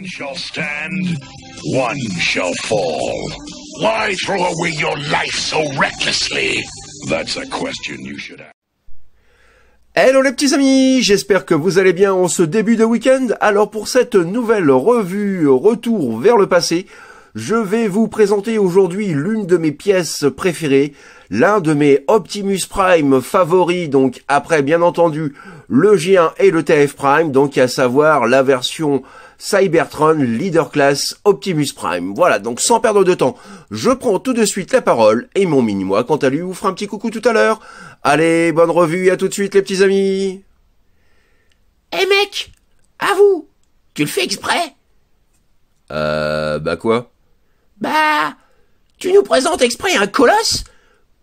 shall stand, one shall fall. Why throw away your life so recklessly? That's a question you should ask. Hello les petits amis, j'espère que vous allez bien en ce début de week-end. Alors pour cette nouvelle revue Retour vers le passé, je vais vous présenter aujourd'hui l'une de mes pièces préférées, l'un de mes Optimus Prime favoris, donc après bien entendu le G1 et le TF Prime, donc à savoir la version Cybertron Leader Class Optimus Prime. Voilà, donc sans perdre de temps, je prends tout de suite la parole et mon mini-moi, quant à lui, vous fera un petit coucou tout à l'heure. Allez, bonne revue et à tout de suite les petits amis. Eh mec, à vous, tu le fais exprès? Bah quoi? Bah, tu nous présentes exprès un colosse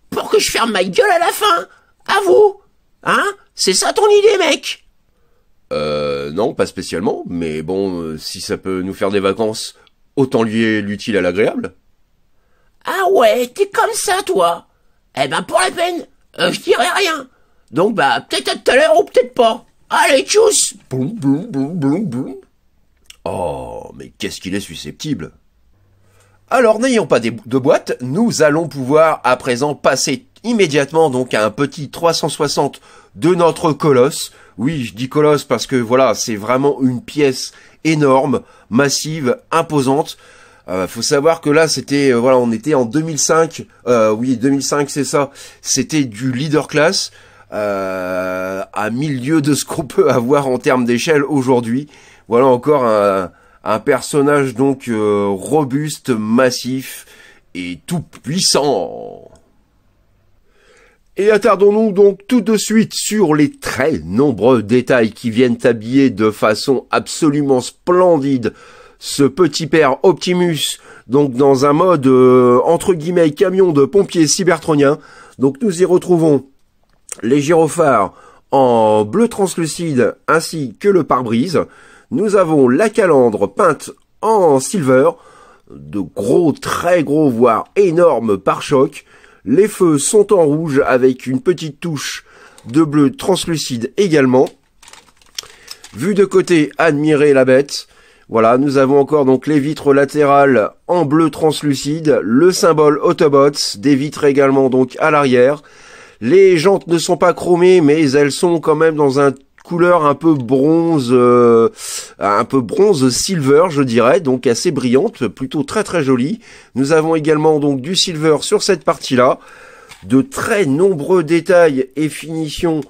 pour que je ferme ma gueule à la fin. À vous, hein? C'est ça ton idée, mec? Non, pas spécialement, mais bon, si ça peut nous faire des vacances, autant lier l'utile à l'agréable. Ah ouais, t'es comme ça, toi? Eh ben, pour la peine, je dirais rien. Donc bah, peut-être à tout à l'heure ou peut-être pas. Allez, tchuss! Boum, boum, boum, boum, boum. Oh, mais qu'est-ce qu'il est susceptible. Alors, n'ayant pas de boîte, nous allons pouvoir à présent passer immédiatement donc à un petit 360 de notre colosse. Oui, je dis colosse parce que voilà, c'est vraiment une pièce énorme, massive, imposante. Faut savoir que là, c'était voilà, on était en 2005. Oui, 2005, c'est ça. C'était du leader class à 1000 lieues de ce qu'on peut avoir en termes d'échelle aujourd'hui. Voilà encore un personnage donc robuste, massif et tout puissant. Et attardons-nous donc tout de suite sur les très nombreux détails qui viennent habiller de façon absolument splendide ce petit père Optimus, donc dans un mode entre guillemets camion de pompiers cybertronien. Donc nous y retrouvons les gyrophares en bleu translucide ainsi que le pare-brise. Nous avons la calandre peinte en silver, de gros, très gros, voire énormes pare-chocs. Les feux sont en rouge avec une petite touche de bleu translucide également. Vue de côté, admirez la bête. Voilà, nous avons encore donc les vitres latérales en bleu translucide, le symbole Autobots, des vitres également donc à l'arrière. Les jantes ne sont pas chromées, mais elles sont quand même dans un couleur un peu bronze silver, je dirais, donc assez brillante, plutôt très très jolie. Nous avons également donc du silver sur cette partie-là, de très nombreux détails et finitions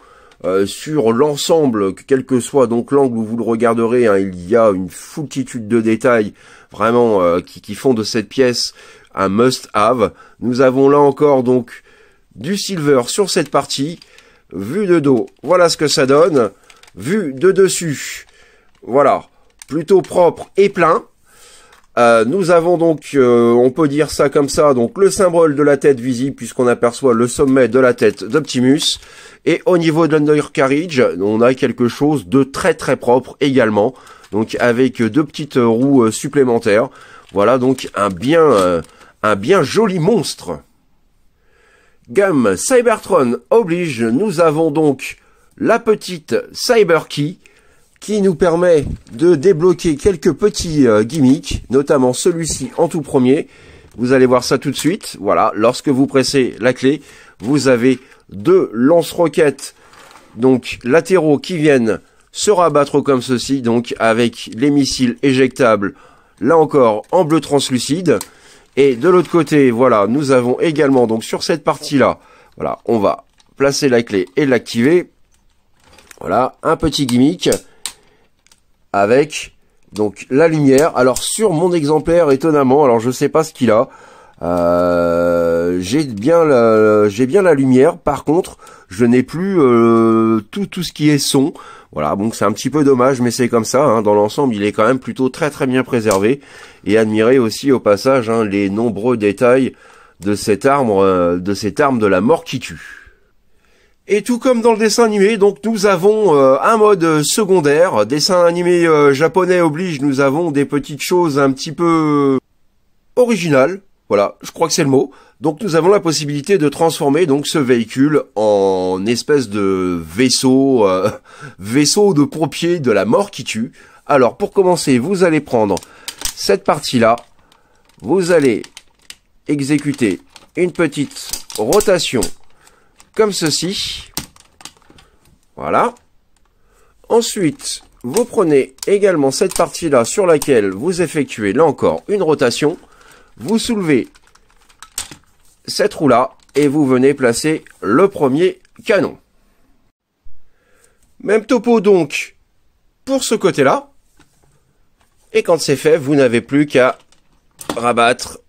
sur l'ensemble, quel que soit donc l'angle où vous le regarderez, hein, il y a une foultitude de détails vraiment qui font de cette pièce un must-have. Nous avons là encore donc du silver sur cette partie. Vue de dos, voilà ce que ça donne. Vue de dessus, voilà, plutôt propre et plein. Nous avons donc, on peut dire ça comme ça, donc le symbole de la tête visible puisqu'on aperçoit le sommet de la tête d'Optimus. Et au niveau de l'undercarriage, on a quelque chose de très très propre également, donc avec deux petites roues supplémentaires. Voilà donc un bien joli monstre. Gamme Cybertron oblige, nous avons donc la petite Cyber Key qui nous permet de débloquer quelques petits gimmicks, notamment celui-ci en tout premier. Vous allez voir ça tout de suite. Voilà, lorsque vous pressez la clé, vous avez deux lance-roquettes donc latéraux qui viennent se rabattre comme ceci, donc avec les missiles éjectables, là encore en bleu translucide. Et de l'autre côté, voilà, nous avons également donc sur cette partie-là, voilà, on va placer la clé et l'activer. Voilà, un petit gimmick avec donc la lumière. Alors sur mon exemplaire, étonnamment, alors je sais pas ce qu'il a. J'ai bien la lumière. Par contre, je n'ai plus tout ce qui est son. Voilà, donc c'est un petit peu dommage, mais c'est comme ça. Hein, dans l'ensemble, il est quand même plutôt très très bien préservé. Et admirez aussi au passage hein, les nombreux détails de cette arme de la mort qui tue. Et tout comme dans le dessin animé, donc nous avons un mode secondaire. Dessin animé japonais oblige, nous avons des petites choses un petit peu originales. Voilà, je crois que c'est le mot. Donc nous avons la possibilité de transformer donc ce véhicule en espèce de vaisseau de pompier de la mort qui tue, Alors, pour commencer, vous allez prendre cette partie-là. Vous allez exécuter une petite rotation comme ceci. Voilà. Ensuite, vous prenez également cette partie-là sur laquelle vous effectuez là encore une rotation. Vous soulevez cette roue-là et vous venez placer le premier canon. Même topo donc pour ce côté-là. Et quand c'est fait, vous n'avez plus qu'à rabattre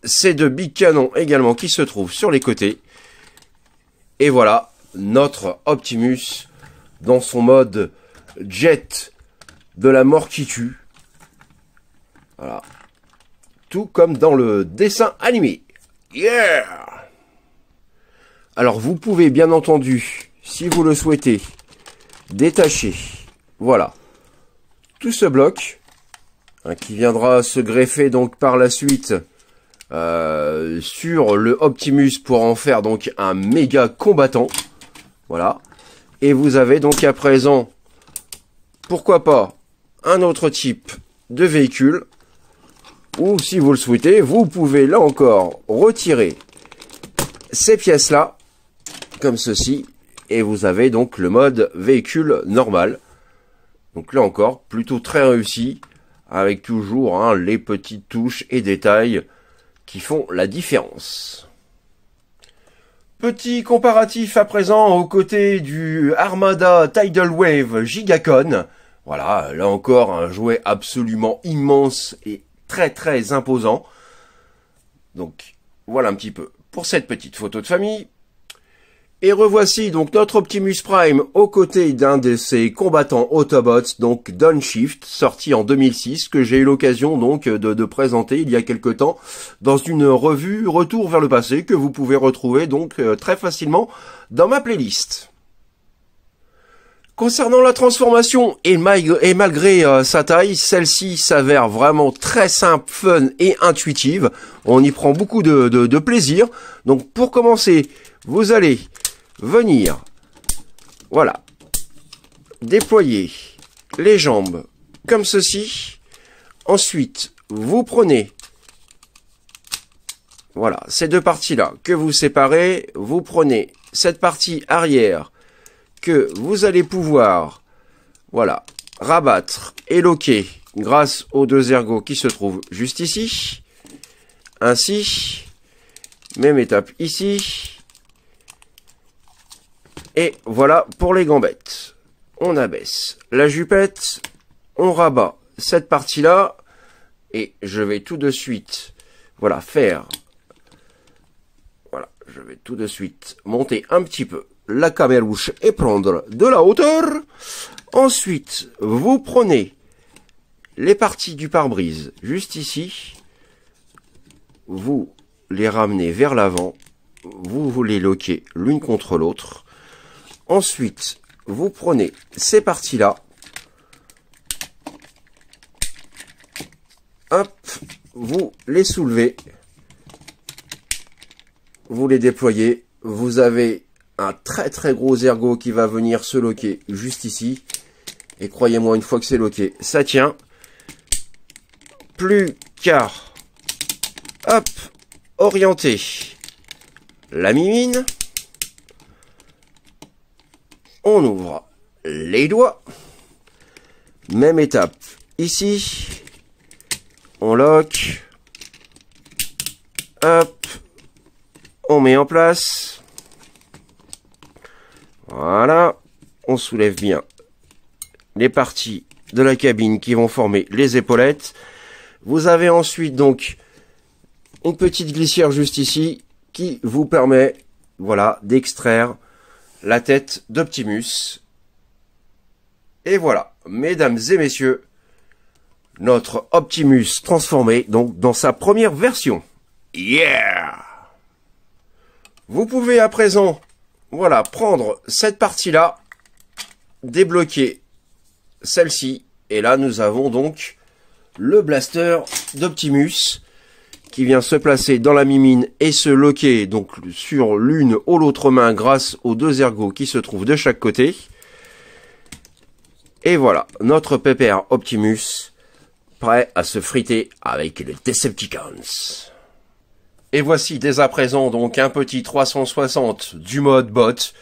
ces deux big canons également qui se trouvent sur les côtés. Et voilà notre Optimus dans son mode jet de la mort qui tue. Voilà. Tout comme dans le dessin animé. Yeah! Alors vous pouvez bien entendu, si vous le souhaitez, détacher, voilà, tout ce bloc, hein, qui viendra se greffer donc par la suite sur le Optimus pour en faire donc un méga combattant. Voilà. Et vous avez donc à présent, pourquoi pas, un autre type de véhicule. Ou si vous le souhaitez, vous pouvez là encore retirer ces pièces-là, comme ceci. Et vous avez donc le mode véhicule normal. Donc là encore, plutôt très réussi, avec toujours hein, les petites touches et détails qui font la différence. Petit comparatif à présent aux côtés du Armada Tidal Wave Gigacon. Voilà, là encore un jouet absolument immense et très très imposant. Donc voilà un petit peu pour cette petite photo de famille. Et revoici donc notre Optimus Prime aux côtés d'un de ses combattants Autobots, donc Downshift, sorti en 2006, que j'ai eu l'occasion donc de présenter il y a quelque temps dans une revue Retour vers le passé que vous pouvez retrouver donc très facilement dans ma playlist. Concernant la transformation, et malgré sa taille, celle-ci s'avère vraiment très simple, fun et intuitive. On y prend beaucoup de plaisir. Donc pour commencer, vous allez venir, voilà, déployer les jambes comme ceci. Ensuite, vous prenez, voilà, ces deux parties-là que vous séparez. Vous prenez cette partie arrière que vous allez pouvoir, voilà, rabattre et loquer grâce aux deux ergots qui se trouvent juste ici. Ainsi, même étape ici. Et voilà pour les gambettes. On abaisse la jupette, on rabat cette partie-là, et je vais tout de suite, voilà, je vais tout de suite monter un petit peu la camérouche et prendre de la hauteur. Ensuite, vous prenez les parties du pare-brise juste ici, vous les ramenez vers l'avant, vous les loquez l'une contre l'autre. Ensuite, vous prenez ces parties-là, hop, vous les soulevez, vous les déployez, vous avez un très très gros ergot qui va venir se loquer juste ici, et croyez-moi, une fois que c'est loqué, ça tient. Plus qu'à, hop, orienter la mimine. On ouvre les doigts. Même étape ici. On lock. Hop. On met en place. Voilà. On soulève bien les parties de la cabine qui vont former les épaulettes. Vous avez ensuite donc une petite glissière juste ici qui vous permet, voilà, d'extraire la tête d'Optimus. Et voilà, mesdames et messieurs, notre Optimus transformé donc dans sa première version. Yeah! Vous pouvez à présent, voilà, prendre cette partie-là, débloquer celle-ci, et là nous avons donc le blaster d'Optimus qui vient se placer dans la mimine et se loquer donc sur l'une ou l'autre main grâce aux deux ergots qui se trouvent de chaque côté. Et voilà, notre pépère Optimus, prêt à se friter avec les Decepticons. Et voici dès à présent donc un petit 360 du mode bot.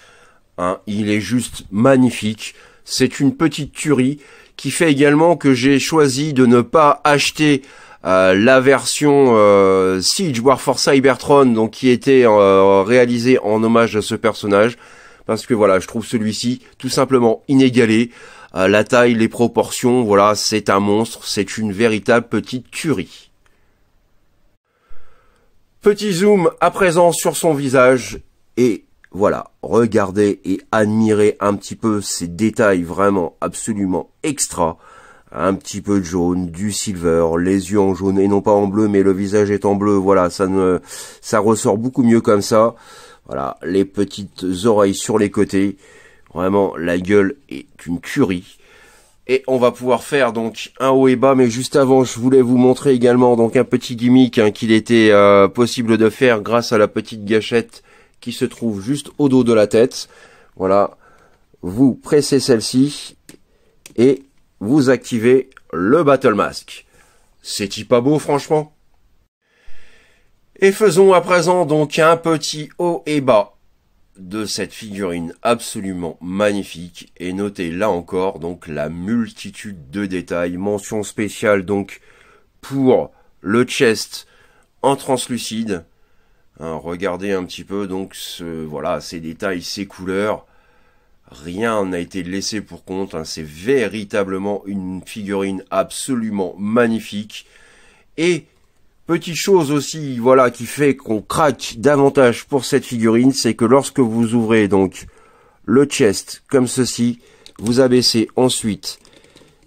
Hein, il est juste magnifique. C'est une petite tuerie qui fait également que j'ai choisi de ne pas acheter la version Siege War for Cybertron, donc qui était réalisée en hommage à ce personnage, parce que voilà, je trouve celui-ci tout simplement inégalé. La taille, les proportions, voilà, c'est un monstre, c'est une véritable petite tuerie. Petit zoom à présent sur son visage, et voilà, regardez et admirez un petit peu ces détails vraiment absolument extra. Un petit peu de jaune, du silver, les yeux en jaune et non pas en bleu, mais le visage est en bleu, voilà, ça ressort beaucoup mieux comme ça. Voilà, les petites oreilles sur les côtés, vraiment, la gueule est une tuerie. Et on va pouvoir faire donc un haut et bas, mais juste avant, je voulais vous montrer également donc un petit gimmick qu'il était possible de faire grâce à la petite gâchette qui se trouve juste au dos de la tête. Voilà, vous pressez celle-ci et vous activez le Battle Mask. C'est-il pas beau, franchement? Et faisons à présent donc un petit haut et bas de cette figurine absolument magnifique. Et notez là encore donc la multitude de détails. Mention spéciale donc pour le chest en translucide. Hein, regardez un petit peu donc voilà, ces détails, ces couleurs. Rien n'a été laissé pour compte, hein. C'est véritablement une figurine absolument magnifique. Et petite chose aussi, voilà, qui fait qu'on craque davantage pour cette figurine, c'est que lorsque vous ouvrez donc le chest comme ceci, vous abaissez ensuite,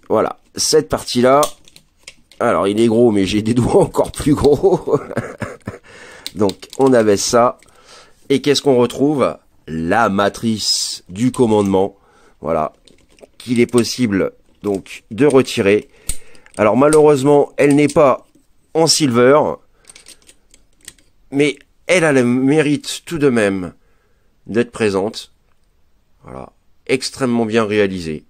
voilà, cette partie-là. Alors il est gros, mais j'ai des doigts encore plus gros. Donc on abaisse ça. Et qu'est-ce qu'on retrouve? La matrice du commandement, voilà, qu'il est possible donc de retirer. Alors malheureusement, elle n'est pas en silver, mais elle a le mérite tout de même d'être présente. Voilà, extrêmement bien réalisée.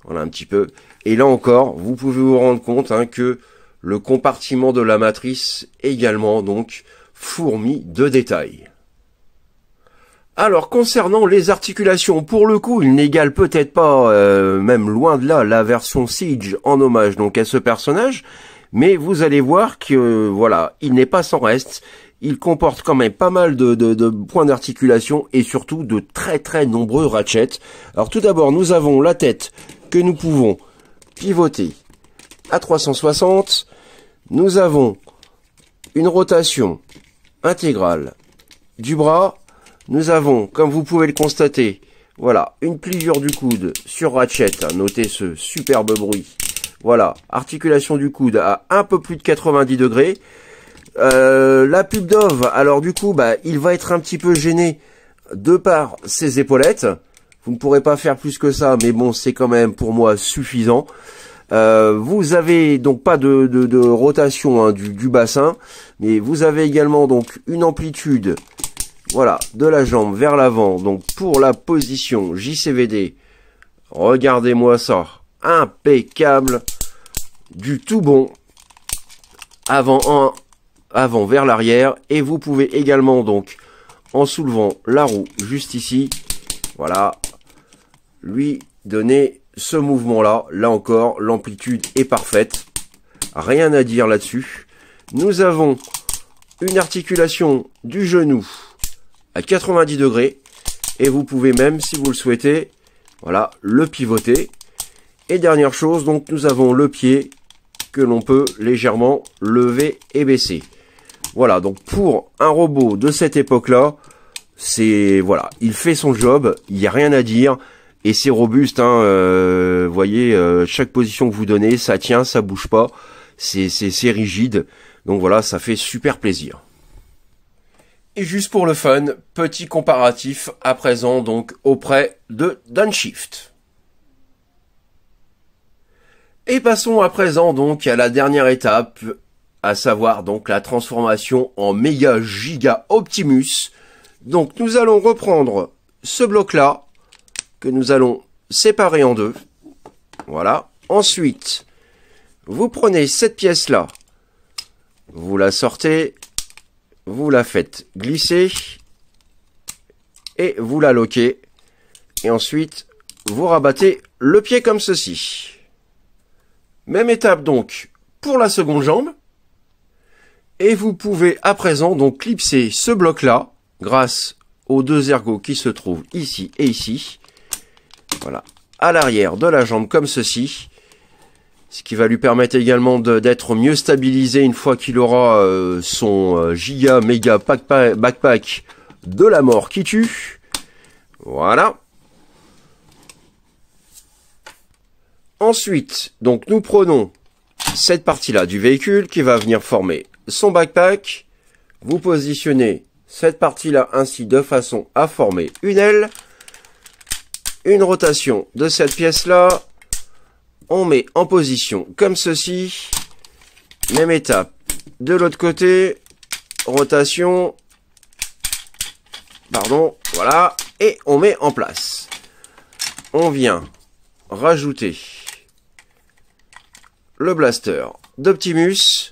Voilà un petit peu. Et là encore, vous pouvez vous rendre compte que le compartiment de la matrice également donc fourmi de détails. Alors, concernant les articulations, pour le coup, il n'égale peut-être pas, même loin de là, la version Siege en hommage donc à ce personnage, mais vous allez voir que, voilà, il n'est pas sans reste, il comporte quand même pas mal de points d'articulation et surtout de très très nombreux ratchets. Alors tout d'abord, nous avons la tête que nous pouvons pivoter à 360, nous avons une rotation intégrale du bras. Nous avons, comme vous pouvez le constater, voilà, une pliure du coude sur ratchet, notez ce superbe bruit. Voilà, articulation du coude à un peu plus de 90 degrés. La pub Dove, alors du coup, il va être un petit peu gêné de par ses épaulettes. Vous ne pourrez pas faire plus que ça, mais bon, c'est quand même pour moi suffisant. Vous avez donc pas de rotation du bassin, mais vous avez également donc une amplitude, voilà, de la jambe vers l'avant. Donc pour la position JCVD, regardez-moi ça, impeccable, du tout bon, avant vers l'arrière. Et vous pouvez également donc, en soulevant la roue juste ici, voilà, lui donner ce mouvement-là. Là encore, l'amplitude est parfaite, rien à dire là-dessus. Nous avons une articulation du genou à 90 degrés et vous pouvez même, si vous le souhaitez, voilà, le pivoter. Et dernière chose, donc nous avons le pied que l'on peut légèrement lever et baisser. Voilà, donc pour un robot de cette époque-là, c'est, voilà, il fait son job, il n'y a rien à dire. Et c'est robuste, vous voyez, chaque position que vous donnez, ça tient, ça bouge pas, c'est rigide. Donc voilà, ça fait super plaisir. Et juste pour le fun, petit comparatif à présent donc auprès de Downshift. Et passons à présent donc à la dernière étape, à savoir donc la transformation en méga giga Optimus. Donc nous allons reprendre ce bloc là, que nous allons séparée en deux. Voilà. Ensuite, vous prenez cette pièce-là, vous la sortez, vous la faites glisser et vous la loquez. Et ensuite, vous rabattez le pied comme ceci. Même étape donc pour la seconde jambe. Et vous pouvez à présent donc clipser ce bloc-là grâce aux deux ergots qui se trouvent ici et ici. Voilà, à l'arrière de la jambe comme ceci. Ce qui va lui permettre également d'être mieux stabilisé une fois qu'il aura son giga méga backpack de la mort qui tue. Voilà. Ensuite, donc nous prenons cette partie-là du véhicule qui va venir former son backpack. Vous positionnez cette partie-là ainsi de façon à former une aile. Une rotation de cette pièce-là. On met en position comme ceci. Même étape de l'autre côté. Rotation. Pardon, voilà. Et on met en place. On vient rajouter le blaster d'Optimus.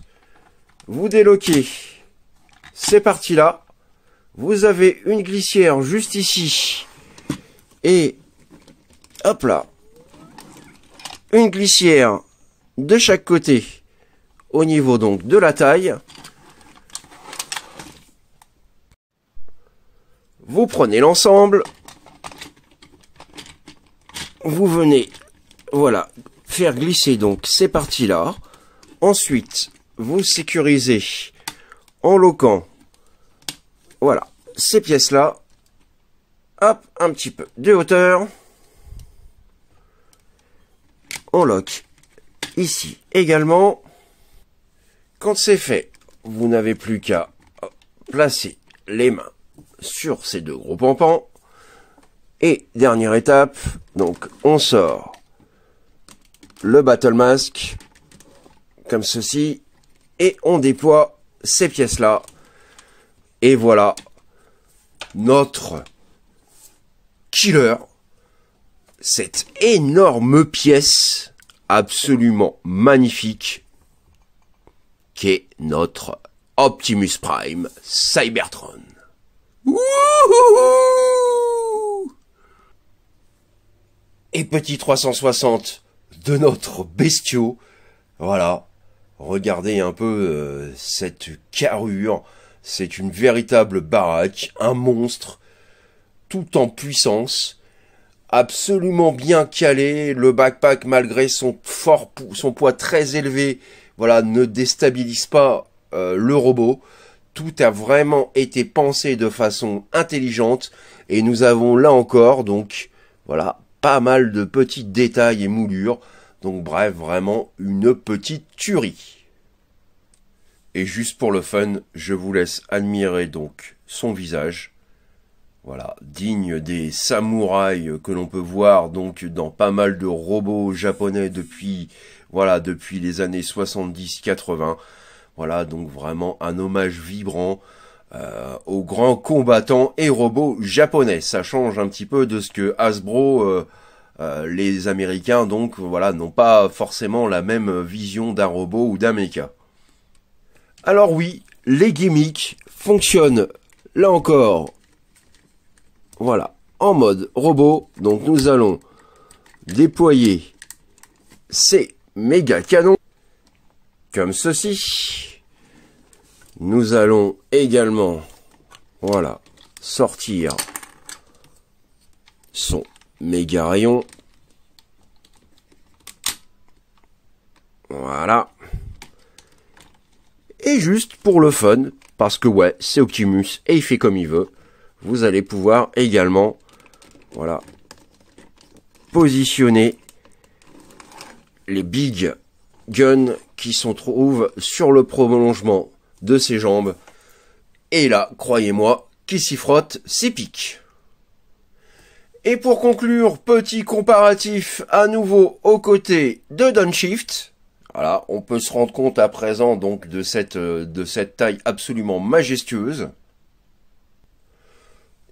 Vous déloquez ces parties-là. Vous avez une glissière juste ici. Et hop là. Une glissière de chaque côté au niveau donc de la taille. Vous prenez l'ensemble. Vous venez, voilà, faire glisser donc ces parties-là. Ensuite, vous sécurisez en loquant, voilà, ces pièces-là. Hop, un petit peu de hauteur. On lock ici également. Quand c'est fait, vous n'avez plus qu'à placer les mains sur ces deux gros pampans. Et dernière étape, donc on sort le Battle Mask comme ceci et on déploie ces pièces-là. Et voilà notre killer. Cette énorme pièce absolument magnifique qu'est notre Optimus Prime Cybertron. Wouhou! Et petit 360 de notre bestiau. Voilà. Regardez un peu cette carrure. C'est une véritable baraque, un monstre, tout en puissance. Absolument bien calé, le backpack malgré son poids très élevé, voilà, ne déstabilise pas le robot. Tout a vraiment été pensé de façon intelligente et nous avons là encore donc voilà pas mal de petits détails et moulures. Donc bref, vraiment une petite tuerie. Et juste pour le fun, je vous laisse admirer donc son visage. Voilà, digne des samouraïs que l'on peut voir donc dans pas mal de robots japonais depuis les années 70-80. Voilà, donc vraiment un hommage vibrant aux grands combattants et robots japonais. Ça change un petit peu de ce que Hasbro, les Américains, donc voilà, n'ont pas forcément la même vision d'un robot ou d'un mecha. Alors oui, les gimmicks fonctionnent là encore. Voilà, en mode robot, donc nous allons déployer ces méga canons, comme ceci. Nous allons également, voilà, sortir son méga rayon. Voilà. Et juste pour le fun, parce que ouais, c'est Optimus et il fait comme il veut. Vous allez pouvoir également, voilà, positionner les big guns qui se trouvent sur le prolongement de ses jambes. Et là, croyez-moi, qui s'y frotte, c'est pique. Et pour conclure, petit comparatif à nouveau aux côtés de Downshift. Voilà, on peut se rendre compte à présent donc de cette taille absolument majestueuse.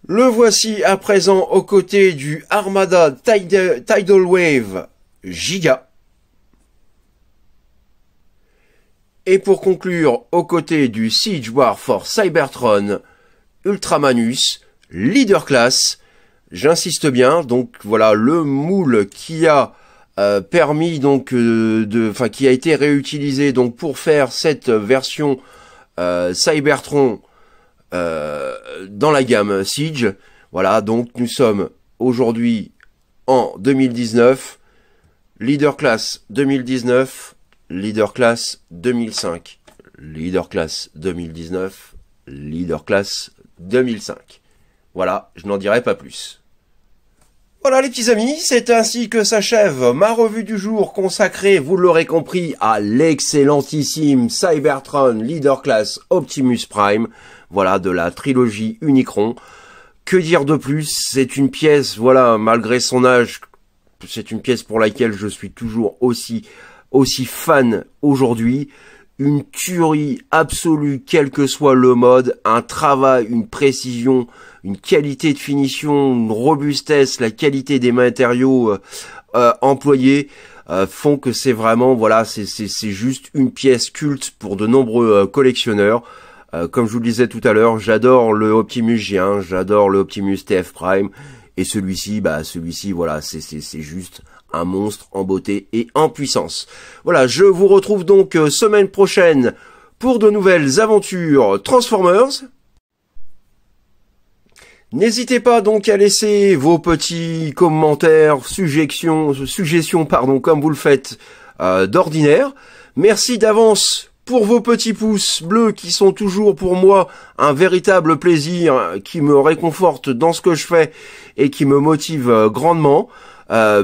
Le voici à présent aux côtés du Armada Tidal Wave Giga. Et pour conclure, aux côtés du Siege War for Cybertron Ultramanus Leader Class. J'insiste bien, donc voilà le moule qui a permis donc qui a été réutilisé donc pour faire cette version Cybertron dans la gamme Siege. Voilà, donc nous sommes aujourd'hui en 2019, Leader Class 2019, Leader Class 2005, Leader Class 2019, Leader Class 2005. Voilà, je n'en dirai pas plus. Voilà les petits amis, c'est ainsi que s'achève ma revue du jour consacrée, vous l'aurez compris, à l'excellentissime Cybertron Leader Class Optimus Prime. Voilà, de la trilogie Unicron. Que dire de plus? C'est une pièce, voilà, malgré son âge, c'est une pièce pour laquelle je suis toujours aussi fan aujourd'hui. Une tuerie absolue, quel que soit le mode, un travail, une précision, une qualité de finition, une robustesse, la qualité des matériaux employés font que c'est vraiment, voilà, c'est juste une pièce culte pour de nombreux collectionneurs. Comme je vous le disais tout à l'heure, j'adore le Optimus G1, j'adore le Optimus TF Prime, et celui-ci, voilà, c'est juste un monstre en beauté et en puissance. Voilà, je vous retrouve donc semaine prochaine pour de nouvelles aventures Transformers. N'hésitez pas donc à laisser vos petits commentaires, suggestions, comme vous le faites d'ordinaire. Merci d'avance pour vos petits pouces bleus qui sont toujours pour moi un véritable plaisir, qui me réconforte dans ce que je fais et qui me motive grandement.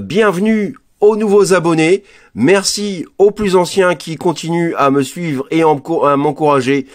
Bienvenue aux nouveaux abonnés. Merci aux plus anciens qui continuent à me suivre et à m'encourager.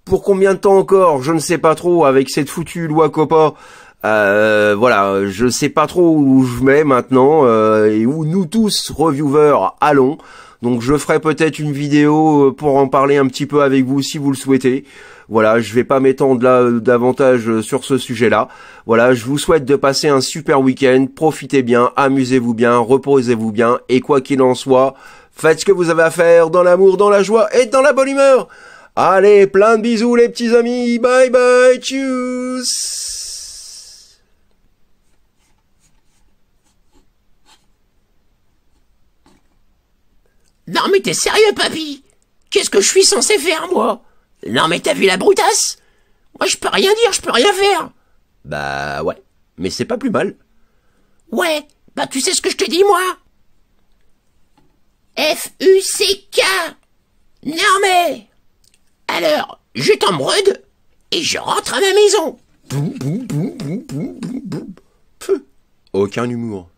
Pour combien de temps encore, je ne sais pas trop, avec cette foutue loi COPPA. Voilà, je sais pas trop où je mets maintenant et où nous tous, reviewers, allons. Donc je ferai peut-être une vidéo pour en parler un petit peu avec vous si vous le souhaitez. Voilà, je vais pas m'étendre là davantage sur ce sujet-là. Voilà, je vous souhaite de passer un super week-end. Profitez bien, amusez-vous bien, reposez-vous bien. Et quoi qu'il en soit, faites ce que vous avez à faire dans l'amour, dans la joie et dans la bonne humeur. Allez, plein de bisous les petits amis. Bye bye, tchuss. Non mais t'es sérieux, papy? Qu'est-ce que je suis censé faire, moi? Non mais t'as vu la brutasse? Moi je peux rien dire, je peux rien faire. Bah ouais, mais c'est pas plus mal. Ouais, bah tu sais ce que je te dis, moi? F-U-C-K. Non mais... Alors, je t'embrude et je rentre à ma maison. Aucun humour.